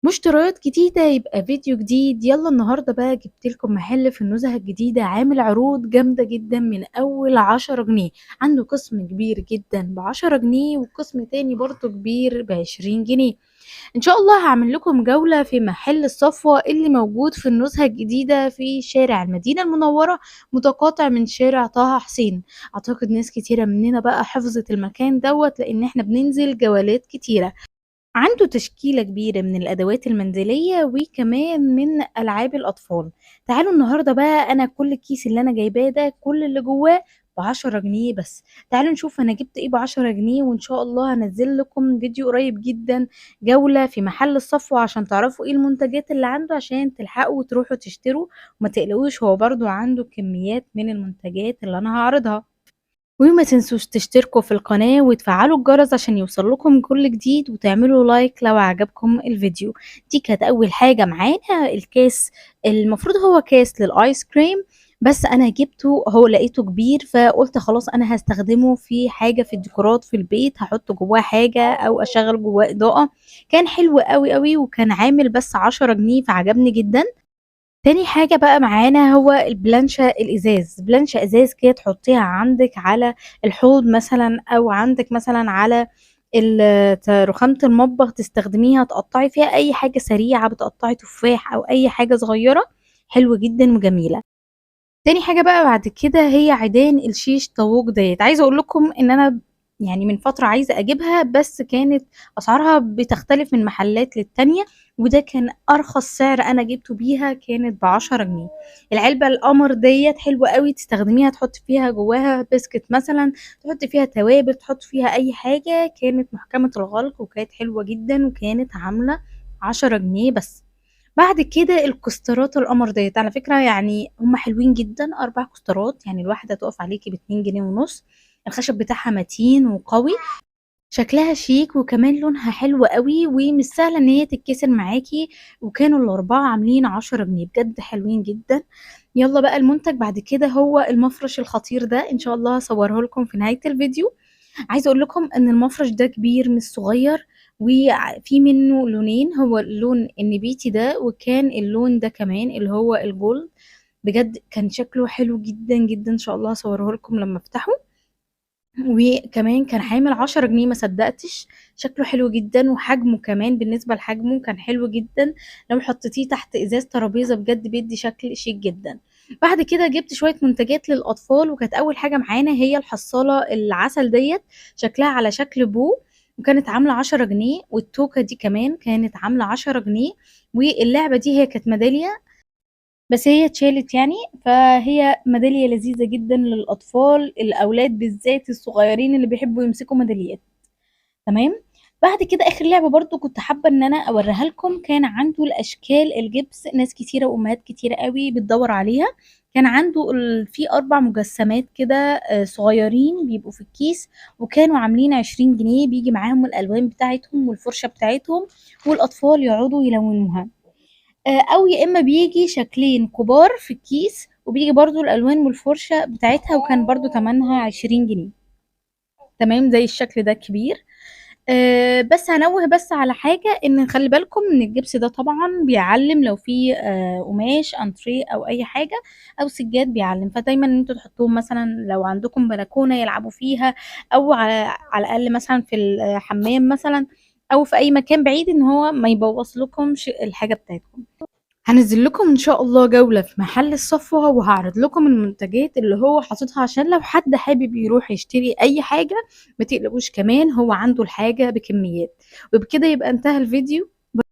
مشتريات جديدة يبقى فيديو جديد. يلا النهاردة بقى جبت لكم محل في النزهة الجديدة عامل عروض جامدة جدا من أول 10 جنيه. عنده قسم كبير جدا ب10 جنيه وقسم تاني برضه كبير ب20 جنيه. إن شاء الله هعمل لكم جولة في محل الصفوة اللي موجود في النزهة الجديدة في شارع المدينة المنورة، متقاطع من شارع طه حسين. أعتقد ناس كتيرة مننا بقى حفظت المكان دوت لأن احنا بننزل جولات كتيرة. عنده تشكيلة كبيرة من الأدوات المنزلية وكمان من ألعاب الأطفال. تعالوا النهاردة بقى، أنا كل الكيس اللي أنا جايباه ده كل اللي جواه ب10 جنيه بس. تعالوا نشوف أنا جبت إيه ب10 جنيه، وإن شاء الله هنزل لكم فيديو قريب جدا جولة في محل الصفوة عشان تعرفوا إيه المنتجات اللي عنده عشان تلحقوا وتروحوا تشتروا. وما تقلقوش، هو برضو عنده كميات من المنتجات اللي أنا هعرضها. وما تنسوش تشتركوا في القناة وتفعلوا الجرس عشان يوصل لكم كل جديد، وتعملوا لايك لو عجبكم الفيديو. دي كانت أول حاجة معانا الكاس. المفروض هو كاس للآيس كريم، بس أنا جبته هو لقيته كبير فقلت خلاص أنا هستخدمه في حاجة في الديكورات في البيت، هحط جواه حاجة أو أشغل جواه إضاءة. كان حلو قوي قوي وكان عامل بس 10 جنيه فعجبني جدا. تاني حاجة بقى معانا هو البلانشة الإزاز. بلانشة إزاز كده تحطيها عندك على الحوض مثلا، أو عندك مثلا على رخامة المطبخ تستخدميها تقطعي فيها أي حاجة سريعة، بتقطعي تفاح أو أي حاجة صغيرة. حلوة جدا وجميلة. تاني حاجة بقى بعد كده هي عيدان الشيش طاووق ديت. عايزة اقول لكم ان انا يعني من فترة عايزة اجيبها، بس كانت اسعارها بتختلف من محلات للتانية، وده كان ارخص سعر انا جبته بيها، كانت ب10 جنيه. العلبة القمر ديت حلوة قوي، تستخدميها تحط فيها جواها بسكت مثلا، تحط فيها توابل، تحط فيها اي حاجة. كانت محكمة الغلق وكانت حلوة جدا وكانت عاملة 10 جنيه بس. بعد كده الكسترات القمر ديت على فكرة يعني هم حلوين جدا، 4 كسترات يعني الواحدة تقف عليكي ب2 جنيه ونص. الخشب بتاعها متين وقوي، شكلها شيك وكمان لونها حلو قوي ومش سهلة ان هي تتكسر معاكي. وكانوا الاربعة عاملين 10 جنيه، بجد حلوين جدا. يلا بقى المنتج بعد كده هو المفرش الخطير ده، ان شاء الله هصوره لكم في نهاية الفيديو. عايزة اقول لكم ان المفرش ده كبير مش صغير، وفي منه لونين، هو اللون النبيتي ده وكان اللون ده كمان اللي هو الجولد. بجد كان شكله حلو جدا جدا، ان شاء الله هصوره لكم لما افتحه. وكمان كان حامل 10 جنيه، ما صدقتش. شكله حلو جدا وحجمه كمان بالنسبة لحجمه كان حلو جدا. لو حطيتيه تحت ازاز ترابيزة بجد بيدي شكل شيك جدا. بعد كده جبت شوية منتجات للأطفال، وكانت أول حاجة معانا هي الحصالة العسل ديت، شكلها على شكل بو، وكانت عاملة 10 جنيه. والتوكة دي كمان كانت عاملة 10 جنيه. واللعبة دي هي كانت ميدالية، بس هي اتشالت يعني. فهي ميدالية لذيذة جدا للأطفال الأولاد بالذات الصغيرين اللي بيحبوا يمسكوا ميداليات. تمام. بعد كده آخر لعبة برضو كنت حابة إن أنا أوريها لكم، كان عنده الأشكال الجبس، ناس كتيرة وأمهات كتيرة قوي بتدور عليها. كان عنده في 4 مجسمات كده صغيرين بيبقوا في الكيس، وكانوا عاملين 20 جنيه. بيجي معاهم الألوان بتاعتهم والفرشة بتاعتهم، والأطفال يقعدوا يلونوها. أو يا إما بيجي شكلين كبار في الكيس، وبيجي برضو الألوان والفرشة بتاعتها، وكان برضو تمنها 20 جنيه. تمام، زي الشكل ده كبير. بس هنوه بس على حاجة، ان خلي بالكم ان الجبس ده طبعا بيعلم لو في قماش انتريه او اي حاجة او سجاد بيعلم، فدايما ان انتوا تحطوهم مثلا لو عندكم بلكونة يلعبوا فيها، او على الاقل مثلا في الحمام مثلا، او في اي مكان بعيد ان هو ما يبوظ لكمش الحاجة بتاعتكم. هنزل لكم ان شاء الله جولة في محل الصفوة، وهعرض لكم المنتجات اللي هو حاططها عشان لو حد حابب يروح يشتري اي حاجة ما تقلقوش، كمان هو عنده الحاجة بكميات. وبكده يبقى انتهى الفيديو.